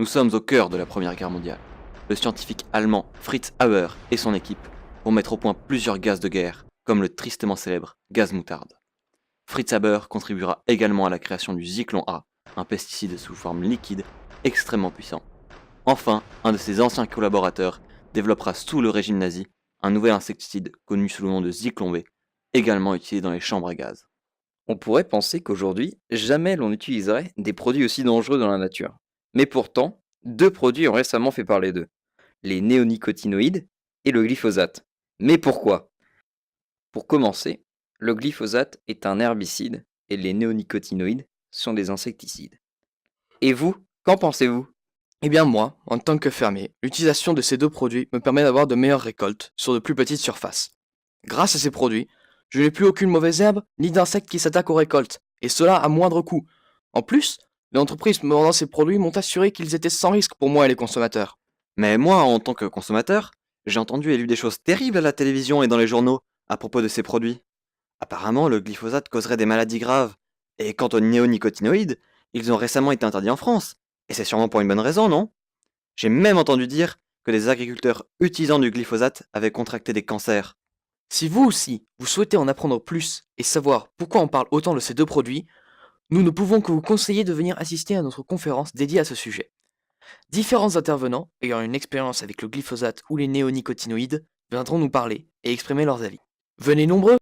Nous sommes au cœur de la Première Guerre mondiale. Le scientifique allemand Fritz Haber et son équipe vont mettre au point plusieurs gaz de guerre, comme le tristement célèbre gaz moutarde. Fritz Haber contribuera également à la création du Zyklon A, un pesticide sous forme liquide extrêmement puissant. Enfin, un de ses anciens collaborateurs développera sous le régime nazi un nouvel insecticide connu sous le nom de Zyklon B, également utilisé dans les chambres à gaz. On pourrait penser qu'aujourd'hui, jamais l'on utiliserait des produits aussi dangereux dans la nature. Mais pourtant, deux produits ont récemment fait parler d'eux, les néonicotinoïdes et le glyphosate. Mais pourquoi? Pour commencer, le glyphosate est un herbicide et les néonicotinoïdes sont des insecticides. Et vous, qu'en pensez-vous? Eh bien moi, en tant que fermier, l'utilisation de ces deux produits me permet d'avoir de meilleures récoltes sur de plus petites surfaces. Grâce à ces produits, je n'ai plus aucune mauvaise herbe ni d'insectes qui s'attaquent aux récoltes, et cela à moindre coût. En plus, les entreprises me vendant ces produits m'ont assuré qu'ils étaient sans risque pour moi et les consommateurs. Mais moi, en tant que consommateur, j'ai entendu et lu des choses terribles à la télévision et dans les journaux à propos de ces produits. Apparemment, le glyphosate causerait des maladies graves. Et quant aux néonicotinoïdes, ils ont récemment été interdits en France. Et c'est sûrement pour une bonne raison, non? J'ai même entendu dire que des agriculteurs utilisant du glyphosate avaient contracté des cancers. Si vous aussi, vous souhaitez en apprendre plus et savoir pourquoi on parle autant de ces deux produits, nous ne pouvons que vous conseiller de venir assister à notre conférence dédiée à ce sujet. Différents intervenants ayant une expérience avec le glyphosate ou les néonicotinoïdes viendront nous parler et exprimer leurs avis. Venez nombreux!